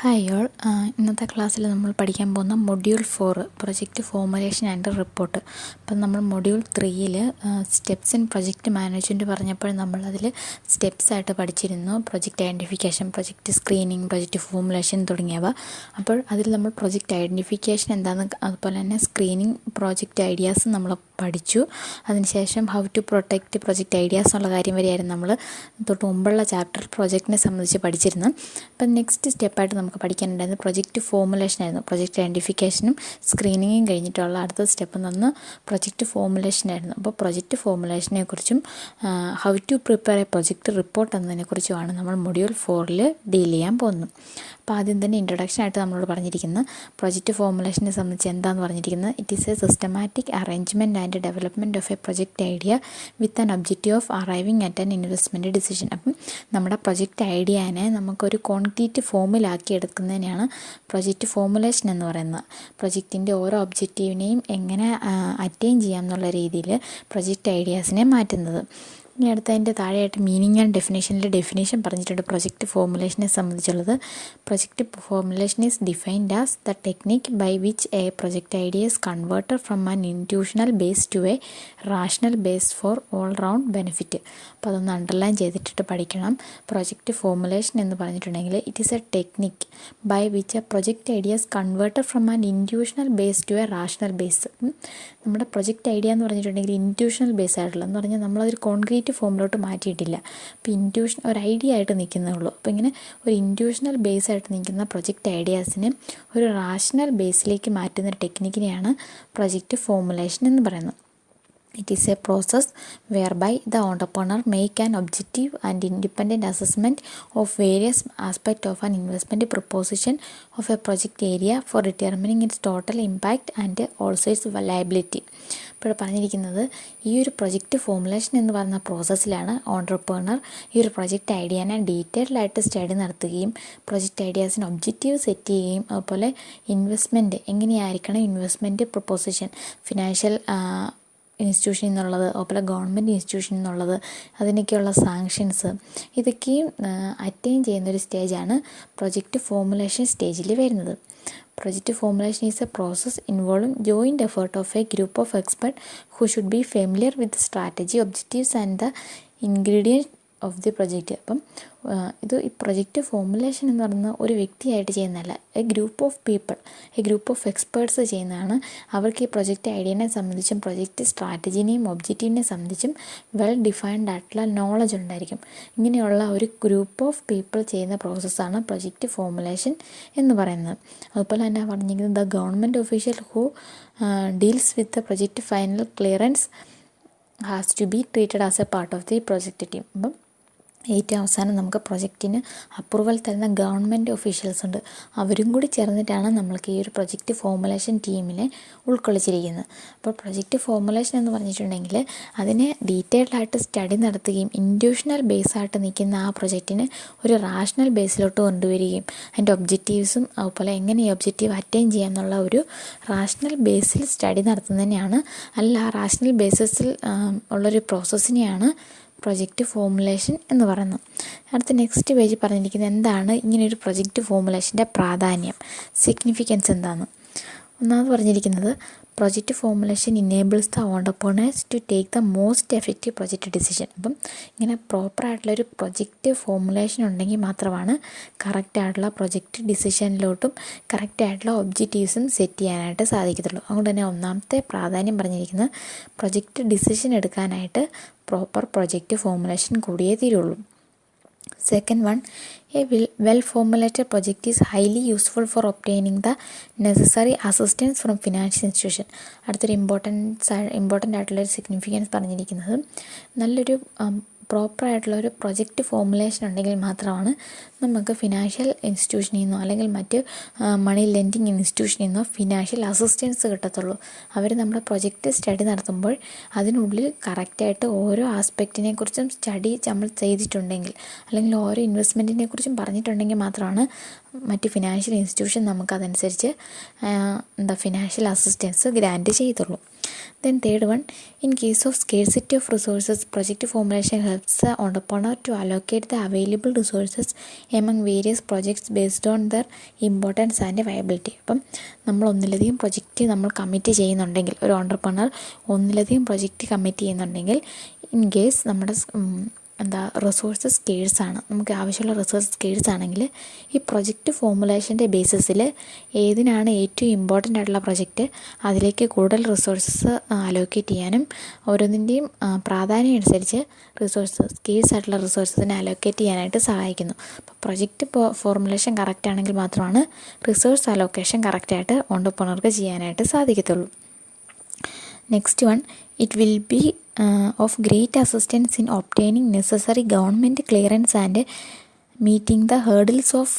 Hi all. ഇന്നത്തെ ക്ലാസ്സിൽ നമ്മൾ പഠിക്കാൻ പോകുന്ന module 4 project formulation and report. അപ്പം നമ്മൾ മൊഡ്യൂൾ 3ൽ സ്റ്റെപ്സ് ഇൻ പ്രൊജക്റ്റ് മാനേജ്മെൻറ്റ് പറഞ്ഞപ്പോൾ നമ്മളതിൽ സ്റ്റെപ്സായിട്ട് പഠിച്ചിരുന്നു. Project identification, project screening, project formulation തുടങ്ങിയവ. അപ്പോൾ അതിൽ നമ്മൾ പ്രൊജക്റ്റ് ഐഡൻറ്റിഫിക്കേഷൻ എന്താണെന്ന്, അതുപോലെ തന്നെ സ്ക്രീനിങ്, പ്രൊജക്റ്റ് ഐഡിയാസ് നമ്മൾ പഠിച്ചു. അതിനുശേഷം how to protect project ideas എന്നുള്ള കാര്യം വരെയായിരുന്നു നമ്മൾ തൊട്ട് മുമ്പുള്ള ചാപ്റ്റർ പ്രൊജക്റ്റിനെ സംബന്ധിച്ച് പഠിച്ചിരുന്നത്. അപ്പം നെക്സ്റ്റ് സ്റ്റെപ്പായിട്ട് നമുക്ക് പഠിക്കാനുണ്ടായിരുന്നത് പ്രൊജക്റ്റ് ഫോർമുലേഷൻ ആയിരുന്നു. പ്രൊജക്റ്റ് ഐഡൻറ്റിഫിക്കേഷനും സ്ക്രീനിങ്ങും കഴിഞ്ഞിട്ടുള്ള അടുത്ത സ്റ്റെപ്പ് എന്ന് പറഞ്ഞാൽ പ്രൊജക്റ്റ് ഫോർമുലേഷൻ ആയിരുന്നു. അപ്പോൾ പ്രൊജക്റ്റ് ഫോർമുലേഷനെ കുറിച്ചും how to prepare a project report എന്നതിനെക്കുറിച്ചുമാണ് നമ്മൾ മൊഡ്യൂൾ 4ൽ ഡീൽ ചെയ്യാൻ പോകുന്നത്. അപ്പോൾ ആദ്യം തന്നെ ഇൻട്രൊഡക്ഷൻ ആയിട്ട് നമ്മളോട് പറഞ്ഞിരിക്കുന്നത് പ്രൊജക്റ്റ് ഫോർമുലേഷനെ സംബന്ധിച്ച് എന്താണെന്ന് പറഞ്ഞിരിക്കുന്നത്, it is A systematic arrangement and development of a project idea with an objective of arriving at an investment decision. അപ്പം നമ്മുടെ പ്രൊജക്റ്റ് ഐഡിയനെ നമുക്കൊരു കോൺക്രീറ്റ് ഫോമിലാക്കി എടുക്കുന്നതിനെയാണ് പ്രൊജക്റ്റ് ഫോർമുലേഷൻ എന്ന് പറയുന്നത്. പ്രൊജക്റ്റിൻ്റെ ഓരോ ഒബ്ജക്റ്റീവിനെയും എങ്ങനെ അറ്റൈൻ ചെയ്യാം എന്നുള്ള രീതിയിൽ പ്രൊജക്റ്റ് ഐഡിയാസിനെ മാറ്റുന്നത്. ഇനി അടുത്തതിൻ്റെ താഴെയായിട്ട് മീനിങ് ആൻഡ് ഡെഫിനേഷൻ പറഞ്ഞിട്ടുണ്ട്. പ്രൊജക്റ്റ് ഫോർമുലേഷനെ സംബന്ധിച്ചുള്ളത്, project formulation is defined as the technique by which a project idea is converted from an intuitional base to a rational base for all round benefit. അപ്പോൾ അതൊന്ന് underline ചെയ്തിട്ട് പഠിക്കണം. Project formulation എന്ന് പറഞ്ഞിട്ടുണ്ടെങ്കിൽ it is a technique by which a project idea is converted from an intuitional base to a rational base. നമ്മുടെ project idea എന്ന് പറഞ്ഞിട്ടുണ്ടെങ്കിൽ ഇൻറ്റ്യൂഷണൽ base ആയിട്ടുള്ള എന്ന് പറഞ്ഞാൽ നമ്മളതൊരു കോൺക്രീറ്റ് ഫോമിലോട്ട് മാറ്റിയിട്ടില്ല. അപ്പോൾ ഇൻറ്റ്യൂഷൻ ഒരു ഐഡിയ ആയിട്ട് നിൽക്കുന്നേ ഉള്ളൂ. അപ്പോൾ ഇങ്ങനെ ഒരു ഇൻറ്റ്യൂഷണൽ ബേസ് ആയിട്ട് നിൽക്കുന്ന പ്രൊജക്റ്റ് ഐഡിയാസിനെ ഒരു റാഷണൽ ബേസിലേക്ക് മാറ്റുന്ന ടെക്നിക്കിനെയാണ് പ്രൊജക്റ്റ് ഫോർമുലേഷൻ എന്ന് പറയുന്നത്. It is a process whereby the entrepreneur make an objective and independent assessment of various aspects of an investment proposition of a project area for determining its total impact and also its liability. ഇപ്പോൾ പറഞ്ഞിരിക്കുന്നത് ഈ ഒരു project formulation എന്ന് പറയുന്ന പ്രോസസ്സിലാണ് entrepreneur ഈ ഒരു project ഐഡിയനെ ഡീറ്റെയിൽഡായിട്ട് study നടത്തുകയും project ഐഡിയാസിന് objective set ചെയ്യുകയും അതുപോലെ ഇൻവെസ്റ്റ്മെൻറ്റ് എങ്ങനെയായിരിക്കണം, ഇൻവെസ്റ്റ്മെൻറ്റ് പ്രൊപ്പോസിഷൻ, ഫിനാൻഷ്യൽ ഇൻസ്റ്റിറ്റ്യൂഷനിൽ നിന്നുള്ളത്, അതുപോലെ ഗവൺമെൻറ് ഇൻസ്റ്റിറ്റ്യൂഷനിൽ നിന്നുള്ളത്, അതിനൊക്കെയുള്ള സാങ്ഷൻസ്, ഇതൊക്കെയും അറ്റൈൻ ചെയ്യുന്നൊരു സ്റ്റേജാണ് പ്രൊജക്റ്റ് ഫോർമുലേഷൻ സ്റ്റേജിൽ വരുന്നത്. Project formulation is a process involving joint effort of a group of experts who should be familiar with the strategy, objectives and the ingredients of the project. അപ്പം ഇത് ഈ project formulation എന്ന് പറയുന്ന ഒരു വ്യക്തിയായിട്ട് ചെയ്യുന്നതല്ല, എ ഗ്രൂപ്പ് ഓഫ് എക്സ്പേർട്സ് ചെയ്യുന്നതാണ്. അവർക്ക് ഈ പ്രൊജക്റ്റ് ഐഡിയനെ സംബന്ധിച്ചും പ്രൊജക്റ്റ് സ്ട്രാറ്റജിനെയും ഒബ്ജക്റ്റീവിനെ സംബന്ധിച്ചും വെൽ ഡിഫൈൻഡ് ആയിട്ടുള്ള നോളജ് ഉണ്ടായിരിക്കും. ഇങ്ങനെയുള്ള ഒരു ഗ്രൂപ്പ് ഓഫ് പീപ്പിൾ ചെയ്യുന്ന പ്രോസസ്സാണ് പ്രൊജക്റ്റ് ഫോർമുലേഷൻ എന്ന് പറയുന്നത്. അതുപോലെ തന്നെ പറഞ്ഞിരിക്കുന്നത് the government official who deals with the project final clearance has to be treated as a part of the project team. അപ്പം ഏറ്റവും അവസാനം നമുക്ക് പ്രൊജക്റ്റിന് അപ്രൂവൽ തരുന്ന ഗവൺമെൻറ് ഒഫീഷ്യൽസ് ഉണ്ട്. അവരും കൂടി ചേർന്നിട്ടാണ് നമ്മൾക്ക് ഈ ഒരു പ്രൊജക്റ്റ് ഫോർമുലേഷൻ ടീമിനെ ഉൾക്കൊള്ളിച്ചിരിക്കുന്നത്. അപ്പോൾ പ്രൊജക്റ്റ് ഫോർമുലേഷൻ എന്ന് പറഞ്ഞിട്ടുണ്ടെങ്കിൽ അതിനെ ഡീറ്റെയിൽഡായിട്ട് സ്റ്റഡി നടത്തുകയും ഇൻറ്റ്യൂഷണൽ ബേസായിട്ട് നിൽക്കുന്ന ആ പ്രൊജക്റ്റിന് ഒരു റാഷണൽ ബേസിലോട്ട് കൊണ്ടുവരികയും അതിൻ്റെ ഒബ്ജക്റ്റീവ്സും അതുപോലെ എങ്ങനെ ഈ ഒബ്ജക്റ്റീവ് അറ്റൈൻ ചെയ്യാം എന്നുള്ള ഒരു റാഷണൽ ബേസിൽ സ്റ്റഡി നടത്തുന്നതിനെയാണ്, അല്ല ആ റാഷണൽ ബേസിസിൽ ഉള്ളൊരു പ്രോസസ്സിനെയാണ് പ്രൊജക്റ്റ് ഫോർമുലേഷൻ എന്ന് പറയുന്നത്. അടുത്ത നെക്സ്റ്റ് പേജ് പറഞ്ഞിരിക്കുന്നത് എന്താണ് ഇങ്ങനെയൊരു പ്രൊജക്റ്റ് ഫോർമുലേഷൻ്റെ പ്രാധാന്യം, സിഗ്നിഫിക്കൻസ് എന്താണെന്ന്. ഒന്നാമത് പറഞ്ഞിരിക്കുന്നത് project formulation enables the entrepreneurs to take the most effective project decision. അപ്പം ഇങ്ങനെ പ്രോപ്പറായിട്ടുള്ളൊരു പ്രൊജക്റ്റ് ഫോർമുലേഷൻ ഉണ്ടെങ്കിൽ മാത്രമാണ് കറക്റ്റായിട്ടുള്ള പ്രൊജക്റ്റ് ഡിസിഷനിലോട്ടും കറക്റ്റായിട്ടുള്ള ഒബ്ജക്റ്റീവ്സും സെറ്റ് ചെയ്യാനായിട്ട് സാധിക്കത്തുള്ളൂ. അതുകൊണ്ട് തന്നെ ഒന്നാമത്തെ പ്രാധാന്യം പറഞ്ഞിരിക്കുന്നത് പ്രൊജക്റ്റ് ഡിസിഷൻ എടുക്കാനായിട്ട് പ്രോപ്പർ പ്രൊജക്റ്റ് ഫോർമുലേഷൻ കൂടിയേ തീരുള്ളൂ. Second one, a well-formulated project is highly useful for obtaining the necessary assistance from financial institution. അടുത്തൊരു ഇമ്പോർട്ടൻ്റ് ആയിട്ടുള്ളൊരു സിഗ്നിഫിക്കൻസ് പറഞ്ഞിരിക്കുന്നത് നല്ലൊരു പ്രോപ്പറായിട്ടുള്ള ഒരു പ്രൊജക്റ്റ് ഫോർമുലേഷൻ ഉണ്ടെങ്കിൽ മാത്രമാണ് നമുക്ക് ഫിനാൻഷ്യൽ ഇൻസ്റ്റിറ്റ്യൂഷനിൽ നിന്നോ അല്ലെങ്കിൽ മറ്റ് മണി ലെൻഡിങ് ഇൻസ്റ്റിറ്റ്യൂഷനിൽ നിന്നോ ഫിനാൻഷ്യൽ അസിസ്റ്റൻസ് കിട്ടത്തുള്ളൂ. അവർ നമ്മുടെ പ്രൊജക്റ്റ് സ്റ്റഡി നടത്തുമ്പോൾ അതിനുള്ളിൽ കറക്റ്റായിട്ട് ഓരോ ആസ്പെക്റ്റിനെ കുറിച്ചും സ്റ്റഡി നമ്മൾ ചെയ്തിട്ടുണ്ടെങ്കിൽ അല്ലെങ്കിൽ ഓരോ ഇൻവെസ്റ്റ്മെൻറ്റിനെ കുറിച്ചും പറഞ്ഞിട്ടുണ്ടെങ്കിൽ മാത്രമാണ് മറ്റ് ഫിനാൻഷ്യൽ ഇൻസ്റ്റിറ്റ്യൂഷൻ നമുക്കതനുസരിച്ച് ഫിനാൻഷ്യൽ അസിസ്റ്റൻസ് ഗ്രാൻറ്റ് ചെയ്തുള്ളൂ. Then third one, in case of scarcity of resources, project formulation helps the entrepreneur to allocate the available resources among various projects based on their importance and viability. അപ്പം നമ്മൾ ഒന്നിലധികം project നമ്മൾ commit ചെയ്യുന്നുണ്ടെങ്കിൽ, ഒരു entrepreneur ഒന്നിലധികം project commit ചെയ്യുന്നുണ്ടെങ്കിൽ, in case നമ്മുടെ resources സ്കേഴ്സാണ്, നമുക്ക് ആവശ്യമുള്ള റിസോഴ്സ് സ്കേഴ്സ് ആണെങ്കിൽ ഈ പ്രൊജക്റ്റ് ഫോർമുലേഷൻ്റെ ബേസിസിൽ ഏതിനാണ് ഏറ്റവും ഇമ്പോർട്ടൻ്റ് ആയിട്ടുള്ള പ്രൊജക്റ്റ് അതിലേക്ക് കൂടുതൽ റിസോഴ്സസ് അലോക്കേറ്റ് ചെയ്യാനും ഓരോന്നിൻ്റെയും പ്രാധാന്യം അനുസരിച്ച് സ്കേഴ്സ് ആയിട്ടുള്ള റിസോഴ്സസിനെ അലോക്കേറ്റ് ചെയ്യാനായിട്ട് സഹായിക്കുന്നു. അപ്പോൾ പ്രൊജക്റ്റ് ഫോർമുലേഷൻ കറക്റ്റ് ആണെങ്കിൽ മാത്രമാണ് റിസോഴ്സ് അലോക്കേഷൻ കറക്റ്റായിട്ട് ഓണ്ടർപ്രണർക്ക് ചെയ്യാനായിട്ട് സാധിക്കത്തുള്ളൂ. Next one, it will be of great assistance in obtaining necessary government clearance and meeting the hurdles of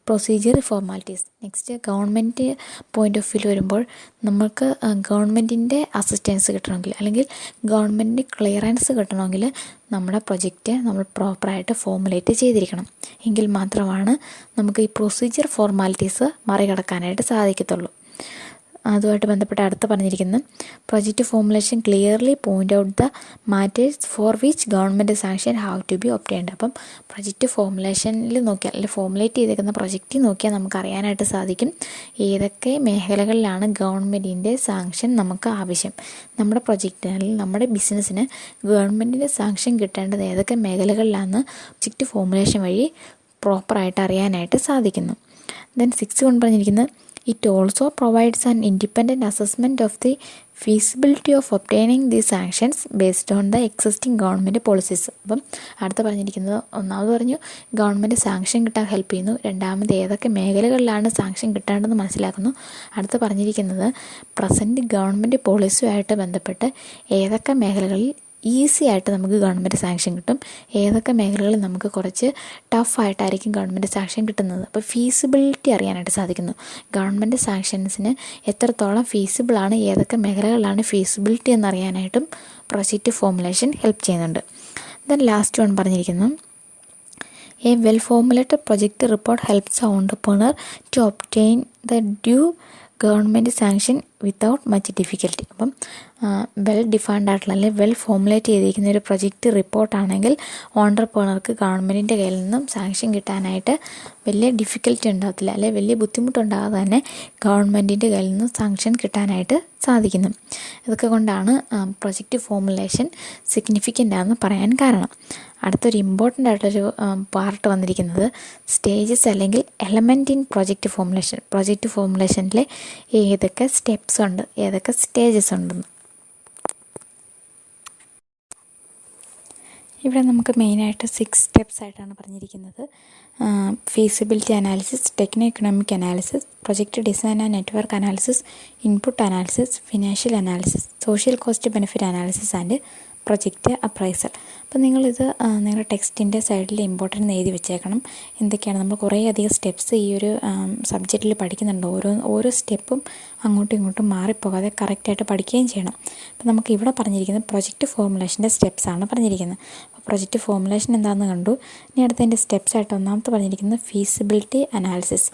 procedure formalities. Next government point of view വരുമ്പോൾ നമുക്ക് ഗവൺമെൻറ്റിൻ്റെ അസിസ്റ്റൻസ് കിട്ടണമെങ്കിൽ അല്ലെങ്കിൽ ഗവൺമെൻറ് ക്ലിയറൻസ് കിട്ടണമെങ്കിൽ നമ്മുടെ പ്രൊജക്റ്റ് നമ്മൾ പ്രോപ്പറായിട്ട് ഫോർമുലേറ്റ് ചെയ്തിരിക്കണം. എങ്കിൽ മാത്രമാണ് നമുക്ക് ഈ പ്രൊസീജിയർ ഫോർമാലിറ്റീസ് മറികടക്കാനായിട്ട് സാധിക്കത്തുള്ളൂ. അതുമായിട്ട് ബന്ധപ്പെട്ട് അടുത്ത് പറഞ്ഞിരിക്കുന്നത് project formulation clearly point out the matters for which government sanction have to be obtained. അപ്പം പ്രൊജക്റ്റ് ഫോർമുലേഷനിൽ നോക്കിയാൽ അല്ലെങ്കിൽ ഫോർമുലേറ്റ് ചെയ്തേക്കുന്ന പ്രൊജക്റ്റ് നോക്കിയാൽ നമുക്ക് അറിയാനായിട്ട് സാധിക്കും ഏതൊക്കെ മേഖലകളിലാണ് ഗവൺമെൻറ്റിൻ്റെ സാങ്ഷൻ നമുക്ക് ആവശ്യം. നമ്മുടെ പ്രൊജക്റ്റിന് അല്ലെങ്കിൽ നമ്മുടെ ബിസിനസ്സിന് ഗവൺമെൻറ്റിൻ്റെ സാങ്ഷൻ കിട്ടേണ്ടത് ഏതൊക്കെ മേഖലകളിലാണെന്ന് പ്രൊജക്റ്റ് ഫോർമുലേഷൻ വഴി പ്രോപ്പറായിട്ട് അറിയാനായിട്ട് സാധിക്കുന്നു. ദെൻ 6 കൊണ്ട് പറഞ്ഞിരിക്കുന്നത് it also provides an independent assessment of the feasibility of obtaining these sanctions based on the existing government policies. അപ്പം അടുത്ത് പറഞ്ഞിരിക്കുന്നത് ഒന്നാമത് പറഞ്ഞു ഗവൺമെൻറ് സാങ്ഷൻ കിട്ടാൻ ഹെൽപ്പ് ചെയ്യുന്നു, രണ്ടാമത് ഏതൊക്കെ മേഖലകളിലാണ് സാങ്ഷൻ കിട്ടേണ്ടതെന്ന് മനസ്സിലാക്കുന്നു. അടുത്ത് പറഞ്ഞിരിക്കുന്നത് പ്രസൻറ്റ് ഗവൺമെൻറ് പോളിസിയുമായിട്ട് ബന്ധപ്പെട്ട് ഏതൊക്കെ മേഖലകളിൽ ഈസി ആയിട്ട് നമുക്ക് ഗവൺമെൻറ് സാങ്ഷൻ കിട്ടും, ഏതൊക്കെ മേഖലകളിൽ നമുക്ക് കുറച്ച് ടഫായിട്ടായിരിക്കും ഗവൺമെൻറ് സാങ്ഷൻ കിട്ടുന്നത്. അപ്പോൾ ഫീസിബിലിറ്റി അറിയാനായിട്ട് സാധിക്കുന്നു. ഗവൺമെൻറ് സാങ്ഷൻസിന് എത്രത്തോളം ഫീസിബിളാണ്, ഏതൊക്കെ മേഖലകളിലാണ് ഫീസിബിലിറ്റി എന്നറിയാനായിട്ടും പ്രൊജക്റ്റ് ഫോർമുലേഷൻ ഹെൽപ്പ് ചെയ്യുന്നുണ്ട്. ദെൻ ലാസ്റ്റ് വൺ പറഞ്ഞിരിക്കുന്നു a well formulated project report helps a entrepreneur to obtain the due government sanction without much difficulty. അപ്പം വെൽ ഡിഫൈൻഡ് ആയിട്ടുള്ള അല്ലെങ്കിൽ വെൽ ഫോർമുലേറ്റ് ചെയ്തിരിക്കുന്ന ഒരു പ്രൊജക്റ്റ് റിപ്പോർട്ടാണെങ്കിൽ ഓണ്ടർപ്രണർക്ക് ഗവൺമെൻറ്റിൻ്റെ കയ്യിൽ നിന്നും സാങ്ഷൻ കിട്ടാനായിട്ട് വലിയ ഡിഫിക്കൽറ്റി ഉണ്ടാകത്തില്ല, അല്ലെങ്കിൽ വലിയ ബുദ്ധിമുട്ടുണ്ടാകാതെ തന്നെ ഗവൺമെൻറ്റിൻ്റെ കയ്യിൽ നിന്നും സാങ്ഷൻ കിട്ടാനായിട്ട് സാധിക്കുന്നു. ഇതൊക്കെ കൊണ്ടാണ് പ്രൊജക്റ്റ് ഫോർമുലേഷൻ സിഗ്നിഫിക്കൻ്റ് ആണെന്ന് പറയാൻ കാരണം. അടുത്തൊരു ഇമ്പോർട്ടൻ്റ് ആയിട്ടൊരു പാർട്ട് വന്നിരിക്കുന്നത് സ്റ്റേജസ് അല്ലെങ്കിൽ element in project formulation. Project ഫോർമുലേഷനിലെ ഏതൊക്കെ സ്റ്റെപ്സ് ഉണ്ട്, ഏതൊക്കെ സ്റ്റേജസ് ഉണ്ടെന്ന്. ഇവിടെ നമുക്ക് മെയിനായിട്ട് 6 സ്റ്റെപ്സ് ആയിട്ടാണ് പറഞ്ഞിരിക്കുന്നത്. Feasibility analysis, techno economic analysis, project design and network analysis, input analysis, financial analysis, social cost benefit analysis and project appraisal. അപ്പോൾ നിങ്ങളിത് നിങ്ങളുടെ ടെക്സ്റ്റിൻ്റെ സൈഡിൽ ഇമ്പോർട്ടൻ്റ് എഴുതി വെച്ചേക്കണം. എന്തൊക്കെയാണ് നമ്മൾ കുറേ അധികം സ്റ്റെപ്സ് ഈ ഒരു സബ്ജക്റ്റിൽ പഠിക്കുന്നുണ്ട്. ഓരോ സ്റ്റെപ്പും അങ്ങോട്ടും ഇങ്ങോട്ടും മാറിപ്പോകാതെ കറക്റ്റായിട്ട് പഠിക്കുകയും ചെയ്യണം. അപ്പോൾ നമുക്ക് ഇവിടെ പറഞ്ഞിരിക്കുന്നത് പ്രൊജക്റ്റ് ഫോർമുലേഷൻ്റെ സ്റ്റെപ്സാണ് പറഞ്ഞിരിക്കുന്നത്. അപ്പോൾ പ്രൊജക്റ്റ് ഫോർമുലേഷൻ എന്താണെന്ന് കണ്ടു. ഇനി അടുത്തതിൻ്റെ സ്റ്റെപ്സായിട്ട് ഒന്നാമത്തെ പറഞ്ഞിരിക്കുന്നത് ഫീസിബിലിറ്റി അനാലിസിസ്.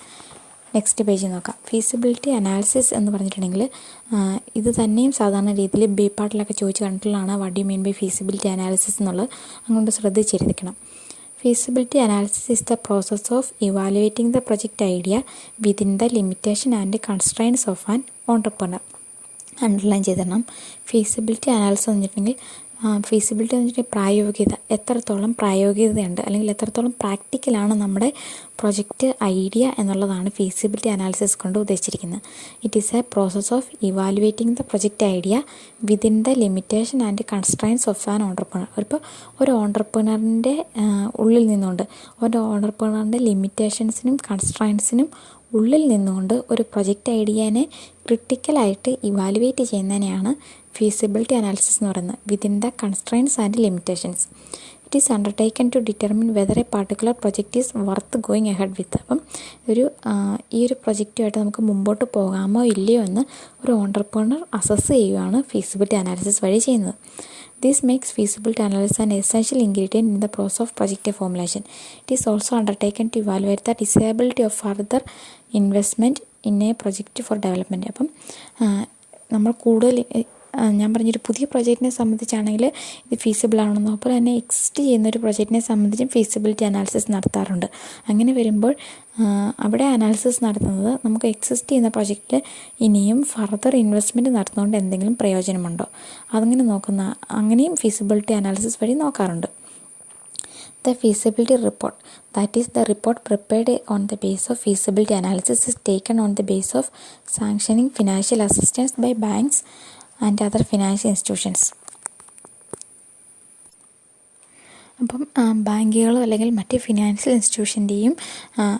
നെക്സ്റ്റ് പേജിൽ നോക്കാം. ഫീസിബിലിറ്റി അനാലിസിസ് എന്ന് പറഞ്ഞിട്ടുണ്ടെങ്കിൽ ഇത് തന്നെയും സാധാരണ രീതിയിൽ ബി പാർട്ടിലൊക്കെ ചോദിച്ച് കണ്ടിട്ടുള്ളതാണ് what you mean by feasibility analysis എന്നുള്ളത്. അങ്ങോട്ട് ശ്രദ്ധിച്ചിരിക്കണം. Feasibility analysis is the process of evaluating the project idea within the limitation and constraints of an entrepreneur. Underline ചെയ്തിടണം. ഫീസിബിലിറ്റി അനാലിസിസ് എന്ന് വെച്ചിട്ടുണ്ടെങ്കിൽ ഫീസിബിലിറ്റി എന്ന് വെച്ചിട്ടുണ്ടെങ്കിൽ പ്രായോഗികത, എത്രത്തോളം പ്രായോഗികതയുണ്ട് അല്ലെങ്കിൽ എത്രത്തോളം പ്രാക്ടിക്കലാണ് നമ്മുടെ പ്രൊജക്റ്റ് ഐഡിയ എന്നുള്ളതാണ് ഫീസിബിലിറ്റി അനാലിസിസ് കൊണ്ട് ഉദ്ദേശിച്ചിരിക്കുന്നത്. It is a process of evaluating the project idea within the limitation and constraints of an entrepreneur. ഇപ്പോൾ ഒരു ഓണ്ടർപ്രണറിൻ്റെ ഉള്ളിൽ നിന്നുകൊണ്ട് ഒരു ഓണ്ടർപ്രണറിൻ്റെ ലിമിറ്റേഷൻസിനും കൺസ്ട്രെയിൻസിനും ഉള്ളിൽ നിന്നുകൊണ്ട് ഒരു പ്രൊജക്റ്റ് ഐഡിയനെ ക്രിട്ടിക്കലായിട്ട് ഇവാലുവേറ്റ് ചെയ്യുന്നതിനെയാണ് ഫീസിബിലിറ്റി അനാലിസിസ് എന്ന് പറയുന്നത്. Within the constraints and limitations it is undertaken to determine whether a particular project is worth going ahead with. അപ്പം ഈ ഒരു പ്രൊജക്റ്റുമായിട്ട് നമുക്ക് മുമ്പോട്ട് പോകാമോ ഇല്ലയോ എന്ന് ഒരു ഓണ്ടർപ്രണർ അസസ് ചെയ്യുകയാണ് ഫീസിബിലിറ്റി അനാലിസിസ് വഴി ചെയ്യുന്നത്. This makes feasibility analysis an essential ingredient in the process of project formulation. It is also undertaken to evaluate the desirability of further investment in a project for development. അപ്പം നമ്മൾ കൂടുതൽ ഞാൻ പറഞ്ഞൊരു പുതിയ പ്രൊജക്റ്റിനെ സംബന്ധിച്ചാണെങ്കിൽ ഇത് ഫീസിബിൾ ആണെന്നോ, അതുപോലെ തന്നെ എക്സിസ്റ്റ് ചെയ്യുന്നൊരു പ്രൊജക്റ്റിനെ സംബന്ധിച്ചും ഫീസിബിലിറ്റി അനാലിസിസ് നടത്താറുണ്ട്. അങ്ങനെ വരുമ്പോൾ അവിടെ അനാലിസിസ് നടത്തുന്നത് നമുക്ക് എക്സിസ്റ്റ് ചെയ്യുന്ന പ്രൊജക്റ്റിൽ ഇനിയും ഫർദർ ഇൻവെസ്റ്റ്മെൻറ്റ് നടത്തുന്നതുകൊണ്ട് എന്തെങ്കിലും പ്രയോജനമുണ്ടോ, അങ്ങനെയും ഫീസിബിലിറ്റി അനാലിസിസ് വഴി നോക്കാറുണ്ട്. The feasibility report, that is the report prepared on the basis of feasibility analysis, is taken on the basis of sanctioning financial assistance by banks and other financial institutions. അപ്പം ബാങ്കുകളോ അല്ലെങ്കിൽ മറ്റ് financial ഇൻസ്റ്റിറ്റ്യൂഷൻ്റെയും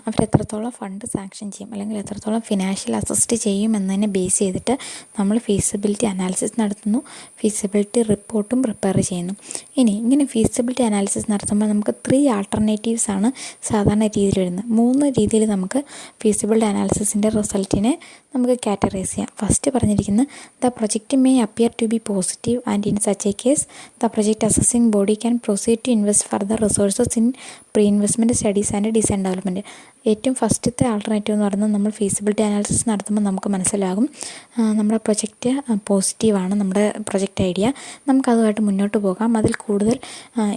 അവരെത്രത്തോളം fund sanction ചെയ്യും അല്ലെങ്കിൽ എത്രത്തോളം financial assist ചെയ്യും എന്നതിനെ base ചെയ്തിട്ട് നമ്മൾ ഫീസിബിലിറ്റി അനാലിസിസ് നടത്തുന്നു, ഫീസിബിലിറ്റി റിപ്പോർട്ടും പ്രിപ്പയർ ചെയ്യുന്നു. ഇങ്ങനെ ഫീസിബിലിറ്റി അനാലിസിസ് നടത്തുമ്പോൾ നമുക്ക് 3 ആൾട്ടർനേറ്റീവ്സ് ആണ് സാധാരണ രീതിയിൽ വരുന്നത്. 3 രീതിയിൽ നമുക്ക് ഫീസിബിലിറ്റി അനാലിസിസിൻ്റെ റിസൾട്ടിനെ നമുക്ക് കാറ്റഗറൈസ് ചെയ്യാം. ഫസ്റ്റ് പറഞ്ഞിരിക്കുന്നത് the project may appear to be positive and in such a case the project assessing body can proceed to invest further resources in pre investment studies and design development. ഏറ്റവും ഫസ്റ്റത്തെ alternative എന്ന് പറയുന്നത് നമ്മൾ feasibility analysis നടത്തുമ്പോൾ നമുക്ക് മനസ്സിലാകും നമ്മുടെ project പോസിറ്റീവാണ്, നമ്മുടെ പ്രൊജക്റ്റ് ഐഡിയ, നമുക്കതുമായിട്ട് മുന്നോട്ട് പോകാം, അതിൽ കൂടുതൽ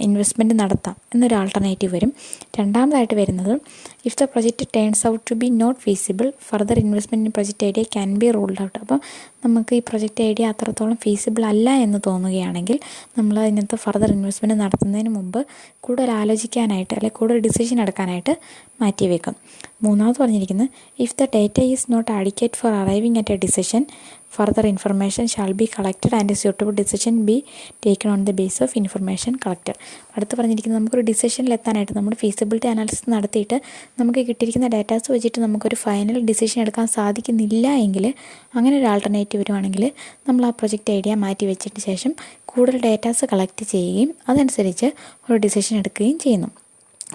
ഇൻവെസ്റ്റ്മെൻറ്റ് നടത്താം എന്നൊരു ആൾട്ടർനേറ്റീവ് വരും. രണ്ടാമതായിട്ട് വരുന്നത് if the project turns out to be not feasible further investment in project idea can be ruled out. അപ്പം നമുക്ക് ഈ പ്രൊജക്റ്റ് ഐഡിയ അത്രത്തോളം ഫീസിബിൾ അല്ല എന്ന് തോന്നുകയാണെങ്കിൽ നമ്മൾ അതിനകത്ത് ഫർദർ ഇൻവെസ്റ്റ്മെൻറ്റ് നടത്തുന്നതിന് മുമ്പ് കൂടുതൽ ആലോചിക്കാനായിട്ട് അല്ലെങ്കിൽ കൂടുതൽ ഡിസിഷൻ എടുക്കാനായിട്ട് മാറ്റിവെക്കും. മൂന്നാമത് പറഞ്ഞിരിക്കുന്നത് if the data is not adequate for arriving at a decision further information shall be collected and suitable decision be taken on the base of information collected. അടുത്ത് പറഞ്ഞിരിക്കുന്നത് നമുക്കൊരു ഡിസിഷനിലെത്താനായിട്ട് നമ്മൾ ഫീസിബിലിറ്റി അനാലിസിസ് നടത്തിയിട്ട് നമുക്ക് കിട്ടിയിരിക്കുന്ന ഡേറ്റാസ് വെച്ചിട്ട് നമുക്കൊരു ഫൈനൽ ഡിസിഷൻ എടുക്കാൻ സാധിക്കുന്നില്ല എങ്കിൽ അങ്ങനെ ഒരു ആൾട്ടർനേറ്റീവ് വരുവാണെങ്കിൽ നമ്മൾ ആ പ്രൊജക്റ്റ് ഐഡിയ മാറ്റി വെച്ചിട്ട് ശേഷം കൂടുതൽ ഡേറ്റാസ് കളക്ട് ചെയ്യുകയും അതനുസരിച്ച് ഒരു ഡിസിഷൻ എടുക്കുകയും ചെയ്യുന്നു.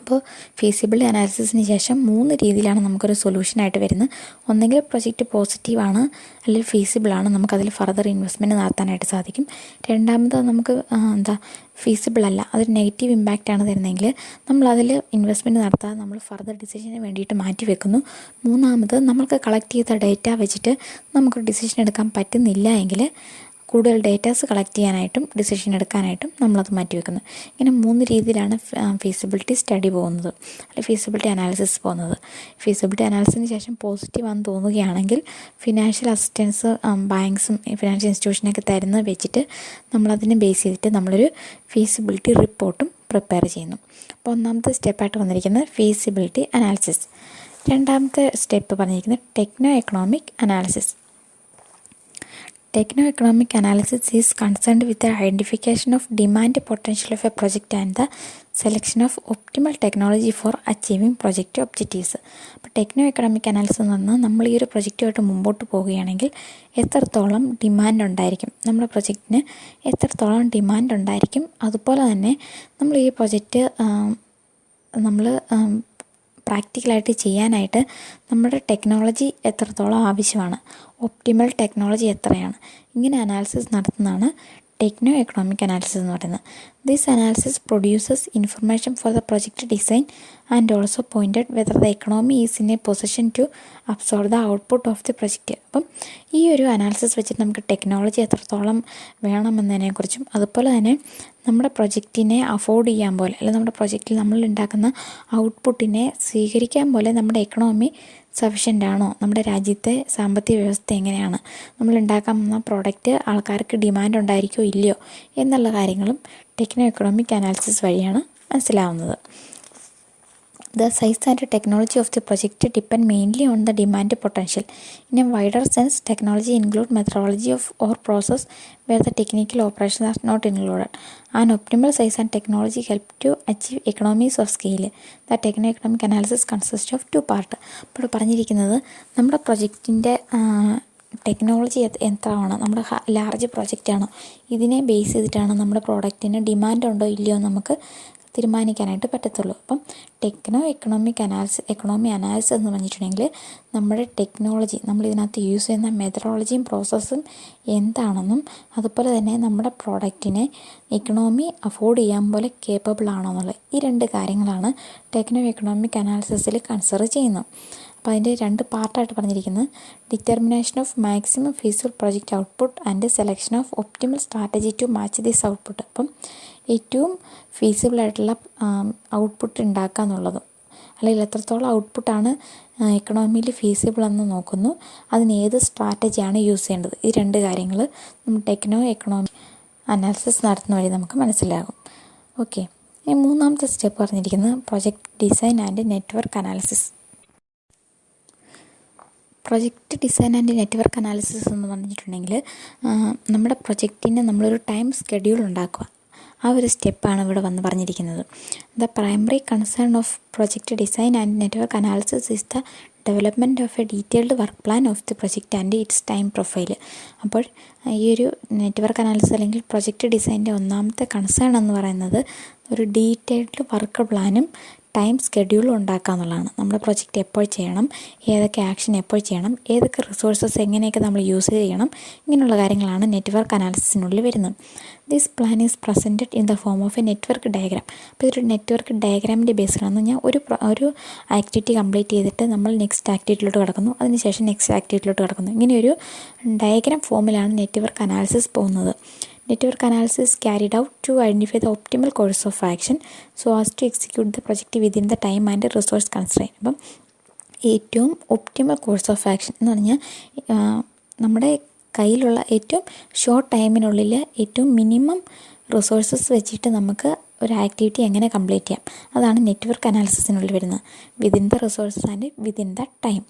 അപ്പോൾ ഫീസിബിലിറ്റി അനാലിസിസിന് ശേഷം 3 രീതിയിലാണ് നമുക്കൊരു സൊല്യൂഷനായിട്ട് വരുന്നത്. ഒന്നെങ്കിൽ പ്രൊജക്റ്റ് പോസിറ്റീവാണ് അല്ലെങ്കിൽ ഫീസിബിളാണ്, നമുക്കതിൽ ഫർദർ ഇൻവെസ്റ്റ്മെൻറ്റ് നടത്താനായിട്ട് സാധിക്കും. രണ്ടാമത് നമുക്ക് ഫീസിബിൾ അല്ല, അതൊരു നെഗറ്റീവ് ഇമ്പാക്റ്റാണ് തരുന്നതെങ്കിൽ നമ്മളതിൽ ഇൻവെസ്റ്റ്മെൻറ്റ് നടത്താതെ നമ്മൾ ഫർദർ ഡിസിഷന് വേണ്ടിയിട്ട് മാറ്റി വെക്കുന്നു. മൂന്നാമത് നമ്മൾക്ക് കളക്ട് ചെയ്ത ഡേറ്റ വെച്ചിട്ട് നമുക്കൊരു ഡിസിഷൻ എടുക്കാൻ പറ്റുന്നില്ല എങ്കിൽ കൂടുതൽ ഡേറ്റാസ് കളക്ട് ചെയ്യാനായിട്ടും ഡിസിഷൻ എടുക്കാനായിട്ടും നമ്മളത് മാറ്റിവെക്കുന്നത്. ഇങ്ങനെ 3 രീതിയിലാണ് ഫീസിബിലിറ്റി സ്റ്റഡി പോകുന്നത് അല്ലെങ്കിൽ ഫീസിബിലിറ്റി അനാലിസിസ് പോകുന്നത്. ഫീസിബിലിറ്റി അനാലിസിസിന് ശേഷം പോസിറ്റീവാണെന്ന് തോന്നുകയാണെങ്കിൽ ഫിനാൻഷ്യൽ അസിസ്റ്റൻസ് ബാങ്ക്സും ഫിനാൻഷ്യൽ ഇൻസ്റ്റിറ്റ്യൂഷനൊക്കെ തരുന്നത് വെച്ചിട്ട് നമ്മളതിനെ ബേസ് ചെയ്തിട്ട് നമ്മളൊരു ഫീസിബിലിറ്റി റിപ്പോർട്ടും പ്രിപ്പയർ ചെയ്യുന്നു. അപ്പോൾ ഒന്നാമത്തെ സ്റ്റെപ്പായിട്ട് വന്നിരിക്കുന്നത് ഫീസിബിലിറ്റി അനാലിസിസ്. രണ്ടാമത്തെ സ്റ്റെപ്പ് പറഞ്ഞിരിക്കുന്നത് techno economic analysis. Techno-economic analysis is concerned with the identification of demand potential of a project and the selection of optimal technology for achieving project objectives. അപ്പോൾ techno economic analysis എന്ന് പറഞ്ഞാൽ നമ്മൾ ഈ ഒരു പ്രൊജക്റ്റുമായിട്ട് മുമ്പോട്ട് പോവുകയാണെങ്കിൽ എത്രത്തോളം ഡിമാൻഡ് ഉണ്ടായിരിക്കും, നമ്മുടെ പ്രൊജക്റ്റിന് എത്രത്തോളം ഡിമാൻഡ് ഉണ്ടായിരിക്കും, അതുപോലെ തന്നെ നമ്മൾ ഈ പ്രൊജക്റ്റ് നമ്മൾ പ്രാക്ടിക്കലായിട്ട് ചെയ്യാനായിട്ട് നമ്മുടെ ടെക്നോളജി എത്രത്തോളം ആവശ്യമാണ്, ഒപ്റ്റിമൽ ടെക്നോളജി എത്രയാണ്, ഇങ്ങനെ അനാലിസിസ് നടത്തുന്നതാണ് ടെക്നോ എക്കണോമിക് അനാലിസിസ് എന്ന് പറയുന്നത്. This analysis produces information for the project design and also pointed whether the economy is in a position to absorb the output of the project. അപ്പം ഈ ഒരു analysis വെച്ചിട്ട് നമുക്ക് ടെക്നോളജി എത്രത്തോളം വേണമെന്നതിനെക്കുറിച്ചും അതുപോലെ തന്നെ നമ്മുടെ പ്രൊജക്റ്റിനെ അഫോർഡ് ചെയ്യാൻ പോലെ അല്ലെങ്കിൽ നമ്മുടെ പ്രൊജക്റ്റിൽ നമ്മൾ ഉണ്ടാക്കുന്ന ഔട്ട്പുട്ടിനെ സ്വീകരിക്കാൻ പോലെ നമ്മുടെ എക്കണോമി സഫിഷ്യൻ്റ് ആണോ, നമ്മുടെ രാജ്യത്തെ സാമ്പത്തിക വ്യവസ്ഥ എങ്ങനെയാണ്, നമ്മൾ ഉണ്ടാക്കാൻ പോകുന്ന പ്രോഡക്റ്റ് ആൾക്കാർക്ക് ഡിമാൻഡ് ഉണ്ടായിരിക്കുമോ ഇല്ലയോ എന്നുള്ള കാര്യങ്ങളും ടെക്നോ എക്കണോമിക് അനാലിസിസ് വഴിയാണ് മനസ്സിലാവുന്നത്. The size and technology of the project depend mainly on the demand potential. In a wider sense, technology includes methodology of or process where the technical operations are not included. An optimal size and technology help to achieve economies of scale. The techno-economic analysis consists of 2 parts. ഇപ്പോൾ പറഞ്ഞിരിക്കുന്നത് നമ്മുടെ പ്രൊജക്റ്റിൻ്റെ technology എത്രയാണ്, നമ്മുടെ large പ്രൊജക്റ്റാണോ, ഇതിനെ base ചെയ്തിട്ടാണ് നമ്മുടെ പ്രോഡക്റ്റിന് demand ഉണ്ടോ ഇല്ലയോ നമുക്ക് തീരുമാനിക്കാനായിട്ട് പറ്റത്തുള്ളൂ. അപ്പം ടെക്നോ എക്കണോമി അനാലിസിസ് എന്ന് പറഞ്ഞിട്ടുണ്ടെങ്കിൽ നമ്മുടെ ടെക്നോളജി, നമ്മളിതിനകത്ത് യൂസ് ചെയ്യുന്ന മെത്തഡോളജിയും പ്രോസസ്സും എന്താണെന്നും അതുപോലെ തന്നെ നമ്മുടെ പ്രോഡക്റ്റിനെ എക്കണോമി അഫോർഡ് ചെയ്യാൻ പോലെ കേപ്പബിൾ ആണോ എന്നുള്ളത്, ഈ 2 കാര്യങ്ങളാണ് ടെക്നോ എക്കണോമിക് അനാലിസിസിൽ കൺസിഡർ ചെയ്യുന്നത്. അപ്പോൾ അതിൻ്റെ 2 പാർട്ടായിട്ട് പറഞ്ഞിരിക്കുന്നത് determination of maximum feasible project output and selection of optimal strategy to match this output. അപ്പം ഏറ്റവും ഫീസിബിളായിട്ടുള്ള ഔട്ട്പുട്ട് ഉണ്ടാക്കുക എന്നുള്ളതും, അല്ലെങ്കിൽ എത്രത്തോളം ഔട്ട്പുട്ടാണ് എക്കണോമിയിൽ ഫീസിബിൾ എന്ന് നോക്കുന്നു, അതിന് ഏത് സ്ട്രാറ്റജിയാണ് യൂസ് ചെയ്യേണ്ടത്. ഈ 2 കാര്യങ്ങൾ നമ്മൾ എക്കണോമി അനാലിസിസ് നടത്തുന്ന വഴി നമുക്ക് മനസ്സിലാകും. ഓക്കെ, ഈ 3ാമത്തെ സ്റ്റെപ്പ് പറഞ്ഞിരിക്കുന്നത് project design and network analysis. Project design and network analysis എന്ന് പറഞ്ഞിട്ടുണ്ടെങ്കിൽ നമ്മുടെ പ്രൊജക്റ്റിന് നമ്മളൊരു ടൈം സ്കെഡ്യൂൾ ഉണ്ടാക്കുക. ആ ഒരു സ്റ്റെപ്പാണ് ഇവിടെ വന്ന് പറഞ്ഞിരിക്കുന്നത്. The primary concern of project design and network analysis is the development of A detailed work plan of the project and it's time profile. അപ്പോൾ ഈ ഒരു നെറ്റ്വർക്ക് അനാലിസിസ് അല്ലെങ്കിൽ പ്രൊജക്റ്റ് ഡിസൈൻ്റെ 1ാമത്തെ കൺസേൺ എന്ന് പറയുന്നത് ഒരു ഡീറ്റെയിൽഡ് വർക്ക് പ്ലാനും ടൈം സ്കെഡ്യൂളും ഉണ്ടാക്കുക എന്നുള്ളതാണ്. നമ്മുടെ പ്രൊജക്റ്റ് എപ്പോൾ ചെയ്യണം, ഏതൊക്കെ ആക്ഷൻ എപ്പോൾ ചെയ്യണം, ഏതൊക്കെ റിസോഴ്സസ് എങ്ങനെയൊക്കെ നമ്മൾ യൂസ് ചെയ്യണം, ഇങ്ങനെയുള്ള കാര്യങ്ങളാണ് നെറ്റ്വർക്ക് അനാലിസിസിനുള്ളിൽ വരുന്നത്. This plan is presented in the form of A network diagram. അപ്പോൾ ഇതൊരു നെറ്റ്വർക്ക് ഡയഗ്രാമിൻ്റെ ബേസിലാണെന്ന് പറഞ്ഞാൽ ഒരു ആക്ടിവിറ്റി കംപ്ലീറ്റ് ചെയ്തിട്ട് നമ്മൾ നെക്സ്റ്റ് ആക്ടിവിറ്റിയിലോട്ട് കിടക്കുന്നു, അതിനുശേഷം നെക്സ്റ്റ് ആക്ടിവിറ്റിയിലോട്ട് കിടക്കുന്നു. ഇങ്ങനെയൊരു ഡയഗ്രാം ഫോമിലാണ് നെറ്റ്വർക്ക് അനാലിസിസ് പോകുന്നത്. Network analysis is carried out to identify the optimal course of action so as to execute the project within the time and resource constraint. അപ്പം ഏറ്റവും ഒപ്റ്റിമൽ കോഴ്സ് ഓഫ് ആക്ഷൻ എന്ന് പറഞ്ഞാൽ നമ്മുടെ കയ്യിലുള്ള ഏറ്റവും short ടൈമിനുള്ളിൽ ഏറ്റവും minimum resources വെച്ചിട്ട് നമുക്ക് ഒരു ആക്ടിവിറ്റി എങ്ങനെ കംപ്ലീറ്റ് ചെയ്യാം, അതാണ് നെറ്റ്വർക്ക് അനാലിസിസിനുള്ളിൽ വരുന്നത്. Within the resources and within the time.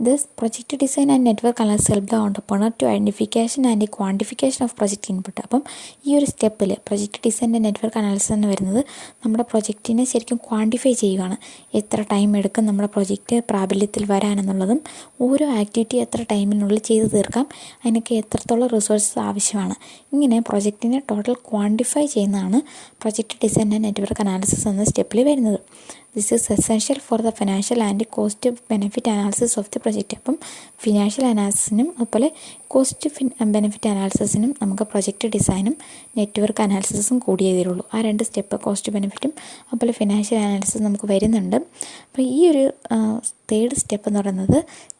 This project design and network analysis help the entrepreneur to identification and quantification of project input. അപ്പം ഈ ഒരു സ്റ്റെപ്പിൽ project design and network analysis എന്ന് വരുന്നത് നമ്മുടെ പ്രൊജക്റ്റിനെ ശരിക്കും ക്വാണ്ടിഫൈ ചെയ്യുകയാണ്. എത്ര ടൈം എടുക്കും നമ്മുടെ പ്രൊജക്റ്റ് പ്രാബല്യത്തിൽ വരാനെന്നുള്ളതും, ഓരോ ആക്ടിവിറ്റി എത്ര ടൈമിനുള്ളിൽ ചെയ്ത് തീർക്കാം, അതിനൊക്കെ എത്രത്തോളം റിസോഴ്സസ് ആവശ്യമാണ്, ഇങ്ങനെ പ്രൊജക്റ്റിനെ ടോട്ടൽ ക്വാണ്ടിഫൈ ചെയ്യുന്നതാണ് project design and network analysis എന്ന സ്റ്റെപ്പിൽ വരുന്നത്. This is essential for the financial and cost benefit analysis of the project. അപ്പം ഫിനാൻഷ്യൽ അനാലിസിസിനും അതുപോലെ കോസ്റ്റ് ബെനിഫിറ്റ് അനാലിസിസിനും നമുക്ക് പ്രൊജക്റ്റ് ഡിസൈനും നെറ്റ്വർക്ക് അനാലിസിസും കൂടിയേ തരുള്ളൂ. ആ 2 സ്റ്റെപ്പ്, കോസ്റ്റ് ബെനിഫിറ്റും അതുപോലെ ഫിനാൻഷ്യൽ അനാലിസിസ് നമുക്ക് വരുന്നുണ്ട്. അപ്പോൾ ഈ ഒരു 3rd സ്റ്റെപ്പ് എന്ന് പറയുന്നത്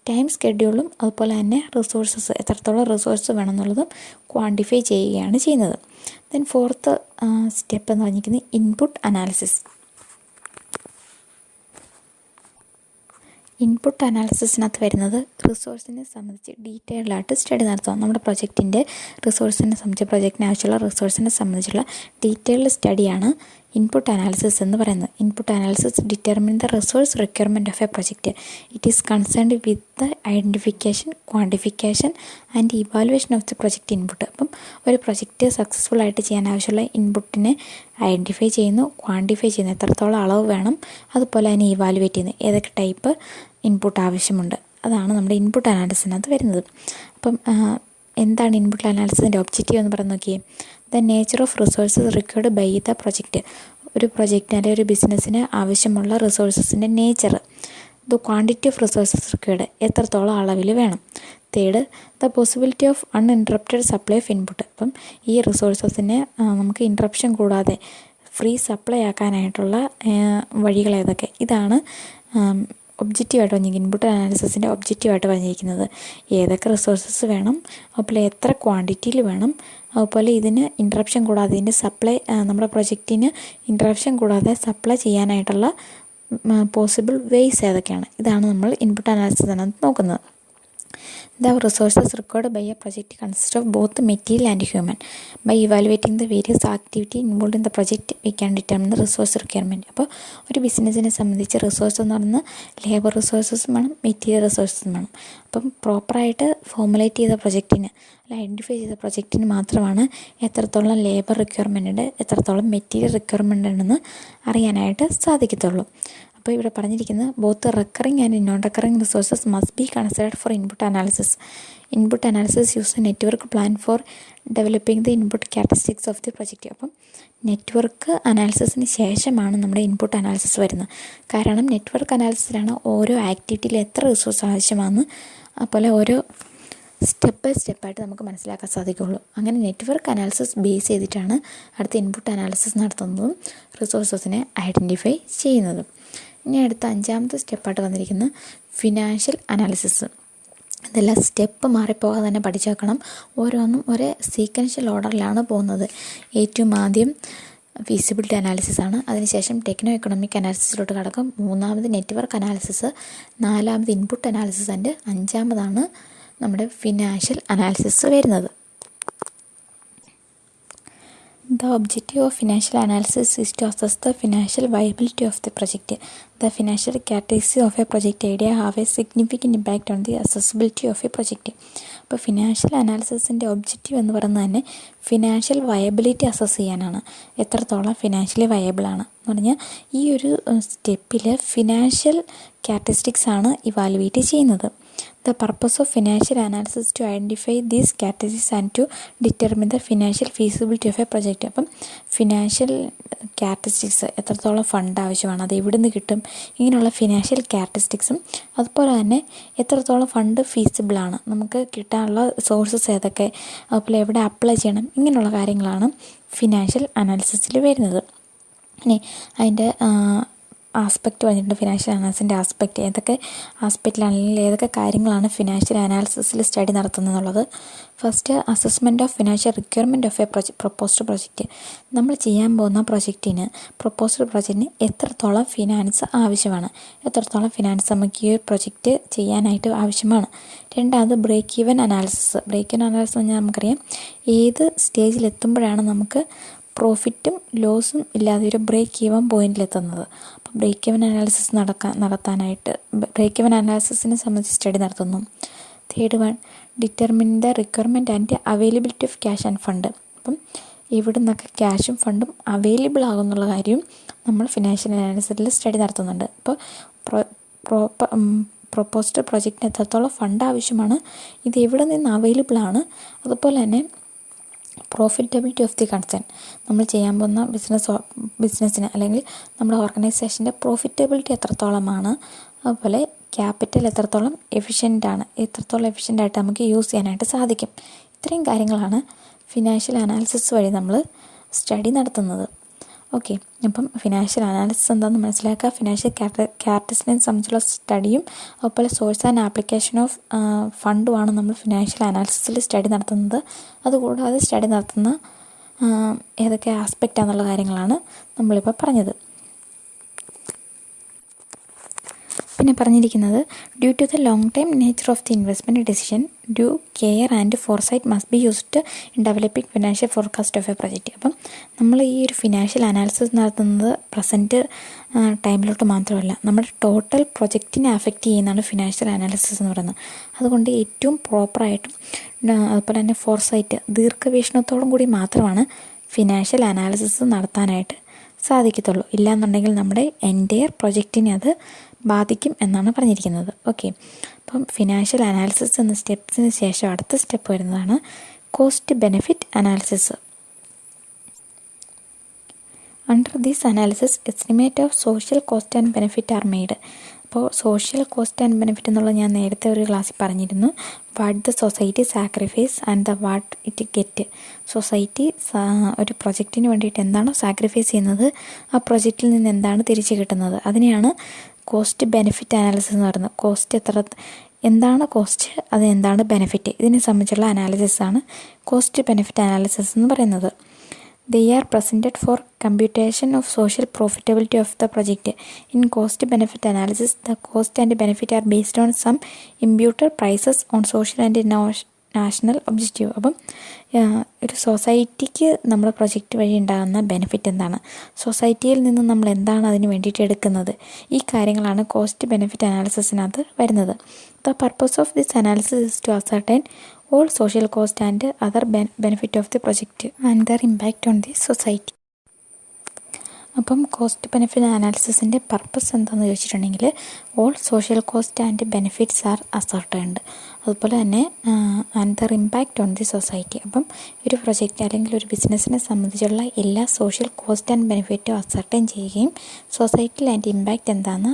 ടൈം സ്കെഡ്യൂളും അതുപോലെ തന്നെ റിസോഴ്സസ്, എത്രത്തോളം റിസോഴ്സ് വേണമെന്നുള്ളതും ക്വാണ്ടിഫൈ ചെയ്യുകയാണ് ചെയ്യുന്നത്. ദെൻ 4th സ്റ്റെപ്പ് എന്ന് പറഞ്ഞിരിക്കുന്നത് ഇൻപുട്ട് അനാലിസിസ്. ഇൻപുട്ട് അനാലിസിസിനകത്ത് വരുന്നത് റിസോഴ്സിനെ സംബന്ധിച്ച് ഡീറ്റെയിൽഡായിട്ട് സ്റ്റഡി നടത്തുക. നമ്മുടെ പ്രൊജക്റ്റിൻ്റെ റിസോഴ്സിനെ സംബന്ധിച്ച്, പ്രൊജക്റ്റിന് ആവശ്യമുള്ള റിസോഴ്സിനെ സംബന്ധിച്ചുള്ള ഡീറ്റെയിൽഡ് സ്റ്റഡിയാണ് ഇൻപുട്ട് അനാലിസിസ് എന്ന് പറയുന്നത്. Input analysis determine the resource requirement of a project. It is concerned with the identification, quantification and evaluation of the project input. അപ്പം ഒരു പ്രൊജക്റ്റ് സക്സസ്ഫുള്ളായിട്ട് ചെയ്യാൻ ആവശ്യമുള്ള ഇൻപുട്ടിനെ ഐഡൻറ്റിഫൈ ചെയ്യുന്നു, ക്വാണ്ടിഫൈ ചെയ്യുന്നു, എത്രത്തോളം അളവ് വേണം, അതുപോലെ തന്നെ ഇവാലുവേറ്റ് ചെയ്യുന്നു, ഏതൊക്കെ ടൈപ്പ് ഇൻപുട്ട് ആവശ്യമുണ്ട്, അതാണ് നമ്മുടെ ഇൻപുട്ട് അനാലിസിസിനകത്ത് വരുന്നത്. അപ്പം എന്താണ് ഇൻപുട്ട് അനാലിസിസിൻ്റെ ഒബ്ജക്റ്റീവ് എന്ന് പറഞ്ഞു നോക്കിയേ. The nature of resources required by the project. ഒരു പ്രൊജക്റ്റിന് അല്ലെങ്കിൽ ഒരു ബിസിനസ്സിന് ആവശ്യമുള്ള റിസോഴ്സസിൻ്റെ nature. The quantity of resources required, എത്രത്തോളം അളവിൽ വേണം. 3rd, the possibility of uninterrupted supply of input. അപ്പം ഈ റിസോഴ്സസിനെ നമുക്ക് ഇൻറ്ററപ്ഷൻ കൂടാതെ ഫ്രീ സപ്ലൈ ആക്കാനായിട്ടുള്ള വഴികൾ ഏതൊക്കെ, ഇതാണ് ഒബ്ജക്റ്റീവായിട്ട് പറഞ്ഞിരിക്കുന്നത്. ഇൻപുട്ട് അനാലിസിസിൻ്റെ ഒബ്ജക്റ്റീവായിട്ട് പറഞ്ഞിരിക്കുന്നത് ഏതൊക്കെ റിസോഴ്സസ് വേണം, അതുപോലെ എത്ര ക്വാണ്ടിറ്റിയിൽ വേണം, അതുപോലെ ഇതിന് ഇൻറ്ററപ്ഷൻ കൂടാതെ, ഇതിൻ്റെ സപ്ലൈ, നമ്മുടെ പ്രൊജക്റ്റിന് ഇൻറ്ററപ്ഷൻ കൂടാതെ സപ്ലൈ ചെയ്യാനായിട്ടുള്ള പോസിബിൾ വേയ്സ് ഏതൊക്കെയാണ്, ഇതാണ് നമ്മൾ ഇൻപുട്ട് അനാലിസിസിനകത്ത് നോക്കുന്നത്. The resources required by a project consist of both material and human. By evaluating the various activity involved in the project, we can determine the resource requirement. അപ്പോൾ ഒരു ബിസിനസ്സിനെ സംബന്ധിച്ച് resource എന്ന് പറയുന്നത് ലേബർ റിസോഴ്സസും വേണം, മെറ്റീരിയൽ റിസോഴ്സസും വേണം. അപ്പം പ്രോപ്പറായിട്ട് ഫോർമുലേറ്റ് ചെയ്ത പ്രൊജക്റ്റിന്, അല്ല ഐഡൻറ്റിഫൈ ചെയ്ത പ്രൊജക്റ്റിന് മാത്രമാണ് എത്രത്തോളം ലേബർ റിക്വയർമെൻ്റ് ഉണ്ട്, എത്രത്തോളം മെറ്റീരിയൽ റിക്വയർമെൻ്റ് ഉണ്ടെന്ന് അറിയാനായിട്ട് സാധിക്കത്തുള്ളൂ. അപ്പോൾ ഇവിടെ പറഞ്ഞിരിക്കുന്നത് both recurring and non recurring resources must be considered four input analysis. Input analysis use A network plan for developing the input characteristics of the project. അപ്പം നെറ്റ്വർക്ക് അനാലിസിസിന് ശേഷമാണ് നമ്മുടെ ഇൻപുട്ട് അനാലിസിസ് വരുന്നത്. കാരണം നെറ്റ്വർക്ക് അനാലിസിസിലാണ് ഓരോ ആക്ടിവിറ്റിയിൽ എത്ര റിസോഴ്സ് ആവശ്യമാണെന്ന്, അതുപോലെ ഓരോ സ്റ്റെപ്പ് ബൈ സ്റ്റെപ്പായിട്ട് നമുക്ക് മനസ്സിലാക്കാൻ സാധിക്കുകയുള്ളൂ. അങ്ങനെ നെറ്റ്വർക്ക് അനാലിസിസ് ബേസ് ചെയ്തിട്ടാണ് അടുത്ത ഇൻപുട്ട് അനാലിസിസ് നടത്തുന്നതും റിസോഴ്സസിനെ ഐഡൻറ്റിഫൈ ചെയ്യുന്നതും. ഇനി അടുത്ത 5ാമത്തെ സ്റ്റെപ്പായിട്ട് വന്നിരിക്കുന്നത് ഫിനാൻഷ്യൽ അനാലിസിസ്. ഇതെല്ലാം സ്റ്റെപ്പ് മാറിപ്പോകാതെ തന്നെ പഠിച്ചു വെക്കണം. ഓരോന്നും ഒരേ സീക്വൻഷ്യൽ ഓർഡറിലാണ് പോകുന്നത്. ഏറ്റവും ആദ്യം ഫീസിബിലിറ്റി അനാലിസിസ് ആണ്, അതിനുശേഷം ടെക്നോ എക്കണോമിക് അനാലിസിസിലോട്ട് കടക്കും. 3ാമത് നെറ്റ്വർക്ക് അനാലിസിസ്, 4ാമത് ഇൻപുട്ട് അനാലിസിസ് ആൻഡ് 5ാമതാണ് നമ്മുടെ ഫിനാൻഷ്യൽ അനാലിസിസ് വരുന്നത്. The objective of financial analysis is to assess the financial viability of the project. The financial characteristics of a project idea have a significant impact on the accessibility of a project. അപ്പോൾ financial അനാലിസിസിൻ്റെ objective എന്ന് പറയുന്നത് തന്നെ financial viability assess ചെയ്യാനാണ്. എത്രത്തോളം financially വയബിളാണ് എന്ന് പറഞ്ഞാൽ ഈ ഒരു സ്റ്റെപ്പിൽ ഫിനാൻഷ്യൽ ക്യാരക്ടറിസ്റ്റിക്സ് ആണ് ഇവാലുവേറ്റ് ചെയ്യുന്നത്. The purpose of financial analysis is to identify these characteristics and to determine the financial feasibility of a project. അപ്പം ഫിനാൻഷ്യൽ ക്യാരക്ടറിസ്റ്റിക്സ്, എത്രത്തോളം ഫണ്ട് ആവശ്യമാണ്, അത് എവിടെ നിന്ന് കിട്ടും, ഇങ്ങനെയുള്ള ഫിനാൻഷ്യൽ ക്യാരക്ടറിസ്റ്റിക്സും അതുപോലെ തന്നെ എത്രത്തോളം ഫണ്ട് ഫീസിബിളാണ്, നമുക്ക് കിട്ടാനുള്ള സോഴ്സസ് ഏതൊക്കെ, അതുപോലെ എവിടെ അപ്ലൈ ചെയ്യണം, ഇങ്ങനെയുള്ള കാര്യങ്ങളാണ് ഫിനാൻഷ്യൽ അനാലിസിസിൽ വരുന്നത്. ഇനി അതിൻ്റെ ആസ്പെക്റ്റ് വന്നിട്ടുണ്ട്. ഫിനാൻഷ്യൽ അനാലിസിൻ്റെ ആസ്പെക്റ്റ് ഏതൊക്കെ ആസ്പെക്റ്റിലാണെങ്കിൽ ഏതൊക്കെ കാര്യങ്ങളാണ് ഫിനാൻഷ്യൽ അനാലിസിസിൽ സ്റ്റഡി നടത്തുന്നതെന്നുള്ളത്. First, assessment of financial requirement of a proposed project. നമ്മൾ ചെയ്യാൻ പോകുന്ന പ്രൊപ്പോസ്ഡ് പ്രൊജക്റ്റിന് എത്രത്തോളം ഫിനാൻസ് ആവശ്യമാണ്, എത്രത്തോളം ഫിനാൻസ് നമുക്ക് ഈ ഒരു പ്രൊജക്റ്റ് ചെയ്യാനായിട്ട് ആവശ്യമാണ്. രണ്ടാമത് break even analysis. Break even analysis എന്ന് പറഞ്ഞാൽ നമുക്കറിയാം ഏത് സ്റ്റേജിലെത്തുമ്പോഴാണ് നമുക്ക് പ്രോഫിറ്റും ലോസും ഇല്ലാതെ ഒരു ബ്രേക്ക് ഈവൻ പോയിന്റിലെത്തുന്നത്. അപ്പോൾ ബ്രേക്ക് ഈവൻ അനാലിസിസ് നടത്താനായിട്ട് ബ്രേക്ക് ഈവൻ അനാലിസിസിനെ സംബന്ധിച്ച് സ്റ്റഡി നടത്തുന്നു. Third one, determine the requirement and availability of cash and fund. അപ്പം ഇവിടെ നിന്നൊക്കെ ക്യാഷും ഫണ്ടും അവൈലബിൾ ആകുന്നുള്ള കാര്യവും നമ്മൾ ഫിനാൻഷ്യൽ അനാലിസിസിൽ സ്റ്റഡി നടത്തുന്നുണ്ട്. അപ്പോൾ പ്രൊപ്പോസ്ഡ് പ്രൊജക്റ്റിന് എത്രത്തോളം ഫണ്ട് ആവശ്യമാണ്, ഇത് എവിടെ നിന്ന് അവൈലബിളാണ്, അതുപോലെ തന്നെ പ്രോഫിറ്റബിലിറ്റി ഓഫ് ദി കൺസേൺ. നമ്മൾ ചെയ്യാൻ പോകുന്ന ബിസിനസ്സിന് അല്ലെങ്കിൽ നമ്മുടെ ഓർഗനൈസേഷൻ്റെ പ്രോഫിറ്റബിലിറ്റി എത്രത്തോളമാണ്, അതുപോലെ ക്യാപിറ്റൽ എത്രത്തോളം എഫിഷ്യൻ്റായിട്ട് നമുക്ക് യൂസ് ചെയ്യാനായിട്ട് സാധിക്കും. ഇത്രയും കാര്യങ്ങളാണ് ഫിനാൻഷ്യൽ അനാലിസിസ് വഴി നമ്മൾ സ്റ്റഡി നടത്തുന്നത്. ഓക്കെ, അപ്പം ഫിനാൻഷ്യൽ അനാലിസിസ് എന്താണെന്ന് മനസ്സിലാക്കുക. ഫിനാൻഷ്യൽ ക്യാരക്ടറിസ്റ്റിക്സിനെ സംബന്ധിച്ചുള്ള സ്റ്റഡിയും അതുപോലെ സോഴ്സ് ആൻഡ് ആപ്ലിക്കേഷൻ ഓഫ് ഫണ്ടുമാണ് നമ്മൾ ഫിനാൻഷ്യൽ അനാലിസിസിൽ സ്റ്റഡി നടത്തുന്നത്. അതുകൂടാതെ സ്റ്റഡി നടത്തുന്ന ഏതൊക്കെ ആസ്പെക്റ്റാന്നുള്ള കാര്യങ്ങളാണ് നമ്മളിപ്പോൾ പറഞ്ഞത്. പിന്നെ പറഞ്ഞിരിക്കുന്നത് due to the long time nature of the investment decision due care and foresight must be used in developing financial forecast of a project. അപ്പം നമ്മൾ ഈ ഒരു ഫിനാൻഷ്യൽ അനാലിസിസ് നടത്തുന്നത് പ്രസൻറ്റ് ടൈമിലോട്ട് മാത്രമല്ല, നമ്മുടെ ടോട്ടൽ പ്രൊജക്റ്റിനെ അഫക്റ്റ് ചെയ്യുന്നതാണ് ഫിനാൻഷ്യൽ അനാലിസിസ് എന്ന് പറയുന്നത്. അതുകൊണ്ട് ഏറ്റവും പ്രോപ്പറായിട്ടും അതുപോലെ തന്നെ ഫോർസൈറ്റ് ദീർഘവീക്ഷണത്തോടും കൂടി മാത്രമാണ് ഫിനാൻഷ്യൽ അനാലിസിസ് നടത്താനായിട്ട് സാധിക്കത്തുള്ളൂ. ഇല്ലയെന്നുണ്ടെങ്കിൽ നമ്മുടെ എൻറ്റയർ പ്രൊജക്റ്റിനെ അത് ബാധിക്കും എന്നാണ് പറഞ്ഞിരിക്കുന്നത്. ഓക്കെ, അപ്പം ഫിനാൻഷ്യൽ അനാലിസിസ് എന്ന സ്റ്റെപ്സിന് ശേഷം അടുത്ത സ്റ്റെപ്പ് വരുന്നതാണ് cost benefit analysis. Under this analysis estimate of social cost and benefit are made. അപ്പോൾ സോഷ്യൽ കോസ്റ്റ് ആൻഡ് ബെനിഫിറ്റ് എന്നുള്ളത് ഞാൻ നേരത്തെ ഒരു ക്ലാസ്സിൽ പറഞ്ഞിരുന്നു. What the society sacrifice and the what it get. Society ഒരു പ്രൊജക്റ്റിന് വേണ്ടിയിട്ട് എന്താണോ സാക്രിഫൈസ് ചെയ്യുന്നത്, ആ പ്രൊജക്റ്റിൽ നിന്ന് എന്താണ് തിരിച്ചു കിട്ടുന്നത്, അതിനെയാണ് കോസ്റ്റ് ബെനിഫിറ്റ് അനാലിസിസ് എന്ന് പറയുന്നത്. എന്താണ് കോസ്റ്റ്, അത് എന്താണ് ബെനിഫിറ്റ്, ഇതിനെ സംബന്ധിച്ചുള്ള അനാലിസിസാണ് കോസ്റ്റ് ബെനിഫിറ്റ് അനാലിസിസ് എന്ന് പറയുന്നത്. They are presented for computation of social profitability of the project. In cost-benefit analysis, the cost and benefit are based on some imputed prices on social and national objective. അപ്പം ഒരു സൊസൈറ്റിക്ക് നമ്മുടെ project വഴി ഉണ്ടാകുന്ന benefit എന്താണ്, സൊസൈറ്റിയിൽ നിന്ന് നമ്മൾ എന്താണ് അതിന് വേണ്ടിയിട്ട് എടുക്കുന്നത്, ഈ കാര്യങ്ങളാണ് കോസ്റ്റ് ബെനിഫിറ്റ് അനാലിസിസിനകത്ത് വരുന്നത്. The purpose of this analysis is to ascertain all social cost and other benefit of the project and their impact on the society. അപ്പം കോസ്റ്റ് ബെനിഫിറ്റ് അനാലിസിസിൻ്റെ പർപ്പസ് എന്താണെന്ന് ചോദിച്ചിട്ടുണ്ടെങ്കിൽ all social cost and benefits R ascertained, അതുപോലെ തന്നെ and there impact on the society. അപ്പം ഒരു project അല്ലെങ്കിൽ ഒരു ബിസിനസ്സിനെ സംബന്ധിച്ചുള്ള എല്ലാ സോഷ്യൽ കോസ്റ്റ് ആൻഡ് ബെനിഫിറ്റും അസർട്ടൈൻ ചെയ്യുകയും സൊസൈറ്റിയിൽ അതിൻ്റെ ഇമ്പാക്റ്റ് എന്താണെന്ന്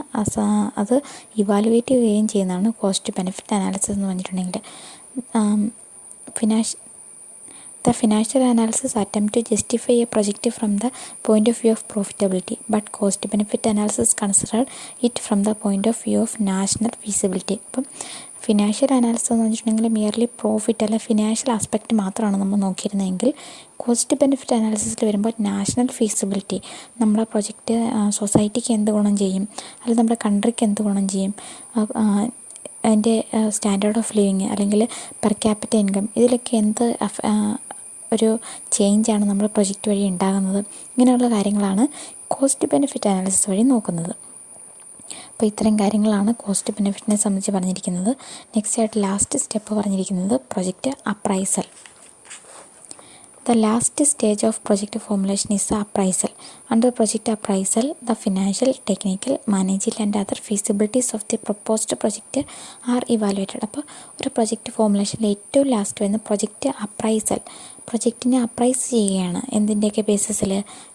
അത് ഇവാലുവേറ്റ് ചെയ്യുകയും ചെയ്യുന്നതാണ് കോസ്റ്റ് ബെനിഫിറ്റ് അനാലിസിസ് എന്ന് പറഞ്ഞിട്ടുണ്ടെങ്കിൽ. The financial analysis attempt to justify a project from the point of view of profitability, but cost-benefit analysis considered it from the point of view of national feasibility. അപ്പം financial analysis എന്ന് വെച്ചിട്ടുണ്ടെങ്കിൽ merely profit അല്ല financial aspect മാത്രമാണ് നമ്മൾ നോക്കിയിരുന്നതെങ്കിൽ cost benefit അനാലിസിസിൽ വരുമ്പോൾ national feasibility നമ്മുടെ project സൊസൈറ്റിക്ക് എന്ത് ഗുണം ചെയ്യും, അല്ലെങ്കിൽ നമ്മുടെ കൺട്രിക്ക് എന്ത് ഗുണം ചെയ്യും, അതിൻ്റെ സ്റ്റാൻഡേർഡ് ഓഫ് ലിവിങ് അല്ലെങ്കിൽ പെർ ക്യാപിറ്റ ഇൻകം ഇതിലൊക്കെ എന്ത് ഒരു ചേഞ്ചാണ് നമ്മുടെ പ്രൊജക്റ്റ് വഴി ഉണ്ടാകുന്നത്, ഇങ്ങനെയുള്ള കാര്യങ്ങളാണ് കോസ്റ്റ് ബെനിഫിറ്റ് അനാലിസിസ് വഴി നോക്കുന്നത്. അപ്പോൾ ഇത്തരം കാര്യങ്ങളാണ് കോസ്റ്റ് ബെനിഫിറ്റിനെ സംബന്ധിച്ച് പറഞ്ഞിരിക്കുന്നത്. നെക്സ്റ്റ് ആയിട്ട് ലാസ്റ്റ് സ്റ്റെപ്പ് പറഞ്ഞിരിക്കുന്നത് project appraisal. The last stage of project formulation is the appraisal. Under project appraisal, the financial, technical, managerial and other feasibilities of the proposed project are evaluated. അപ്പോൾ ഒരു project ഫോർമുലേഷനിൽ ഏറ്റവും last വരുന്ന project appraisal, പ്രൊജക്റ്റിനെ appraise ചെയ്യുകയാണ്. എന്തിൻ്റെയൊക്കെ ബേസിസിൽ?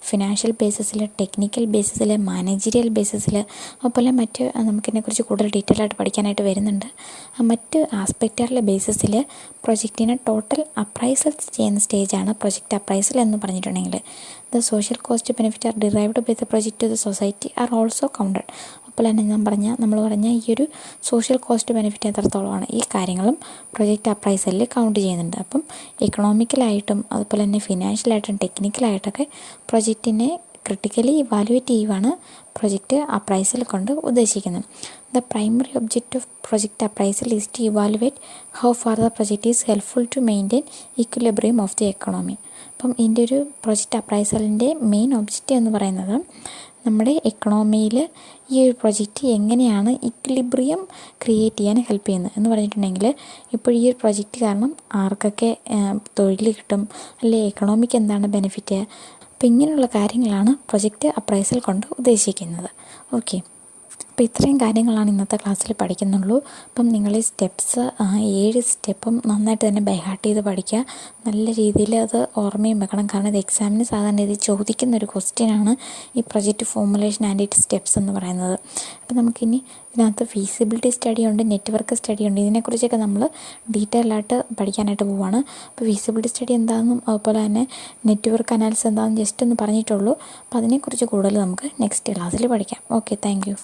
Financial ബേസിസിൽ, technical ബേസിസിൽ, managerial ബേസിസിൽ, അതുപോലെ മറ്റ് നമുക്കിതിനെക്കുറിച്ച് കൂടുതൽ detail ആയിട്ട് പഠിക്കാനായിട്ട് വരുന്നുണ്ട്. മറ്റ് ആസ്പെക്റ്റുകളുടെ ബേസിസിൽ പ്രൊജക്റ്റിനെ ടോട്ടൽ അപ്രൈസൽ ചെയ്യുന്ന സ്റ്റേജാണ് പ്രൊജക്റ്റ് അപ്രൈസൽ എന്ന് പറഞ്ഞിട്ടുണ്ടെങ്കിൽ. The social cost benefit are derived by the project to the society are also counted. അപ്പോൾ തന്നെ നമ്മൾ പറഞ്ഞ ഈ ഒരു സോഷ്യൽ കോസ്റ്റ് ബെനിഫിറ്റ് എത്രത്തോളമാണ്, ഈ കാര്യങ്ങളും പ്രൊജക്റ്റ് അപ്രൈസലിൽ കൗണ്ട് ചെയ്യുന്നുണ്ട്. അപ്പം എക്കണോമിക്കലായിട്ടും അതുപോലെ തന്നെ ഫിനാൻഷ്യലായിട്ടും ടെക്നിക്കലായിട്ടൊക്കെ പ്രൊജക്റ്റിനെ ക്രിട്ടിക്കലി ഇവാലുവേറ്റ് ചെയ്യുവാണ് പ്രൊജക്റ്റ് അപ്രൈസൽ കൊണ്ട് ഉദ്ദേശിക്കുന്നത്. The primary object of project appraisal is to evaluate how far the project is helpful to maintain equilibrium of the economy. അപ്പം ഇതിൻ്റെ ഒരു പ്രൊജക്റ്റ് അപ്രൈസലിൻ്റെ മെയിൻ ഒബ്ജക്റ്റ് എന്ന് പറയുന്നത് നമ്മുടെ എക്കണോമിയിൽ ഈ ഒരു പ്രൊജക്റ്റ് എങ്ങനെയാണ് ഇക്വിലിബ്രിയം ക്രിയേറ്റ് ചെയ്യാൻ ഹെൽപ്പ് ചെയ്യുന്നത് എന്ന് പറഞ്ഞിട്ടുണ്ടെങ്കിൽ, ഇപ്പോൾ ഈ ഒരു പ്രൊജക്റ്റ് കാരണം ആർക്കൊക്കെ തൊഴിൽ കിട്ടും, അല്ലെങ്കിൽ എക്കണോമിക്ക് എന്താണ് ബെനിഫിറ്റ്, അപ്പോൾ ഇങ്ങനെയുള്ള കാര്യങ്ങളാണ് പ്രൊജക്റ്റ് അപ്രൈസൽ കൊണ്ട് ഉദ്ദേശിക്കുന്നത്. ഓക്കെ, അപ്പോൾ ഇത്രയും കാര്യങ്ങളാണ് ഇന്നത്തെ ക്ലാസ്സിൽ പഠിക്കുന്നുള്ളൂ. അപ്പം നിങ്ങൾ ഈ സ്റ്റെപ്സ് 7 സ്റ്റെപ്പും നന്നായിട്ട് തന്നെ ബൈഹാർട്ട് ചെയ്ത് പഠിക്കുക. നല്ല രീതിയിൽ അത് ഓർമ്മയും വെക്കണം. കാരണം ഇത് എക്സാമിന് സാധാരണ ഇത് ചോദിക്കുന്ന ഒരു ക്വസ്റ്റ്യനാണ് ഈ project formulation and it steps എന്ന് പറയുന്നത്. അപ്പോൾ നമുക്കിനി ഇതിനകത്ത് ഫീസിബിലിറ്റി സ്റ്റഡി ഉണ്ട്, നെറ്റ്വർക്ക് സ്റ്റഡി ഉണ്ട്. ഇതിനെക്കുറിച്ചൊക്കെ നമ്മൾ ഡീറ്റെയിൽ ആയിട്ട് പഠിക്കാനായിട്ട് പോവുകയാണ്. അപ്പോൾ ഫീസിബിലിറ്റി സ്റ്റഡി എന്താണെന്നും അതുപോലെ തന്നെ നെറ്റ്വർക്ക് അനാലിസിസ് എന്താണെന്നും ജസ്റ്റ് ഒന്ന് പറഞ്ഞിട്ടുള്ളൂ. അപ്പോൾ അതിനെക്കുറിച്ച് കൂടുതൽ നമുക്ക് നെക്സ്റ്റ് ക്ലാസ്സിൽ പഠിക്കാം. Okay, thank you.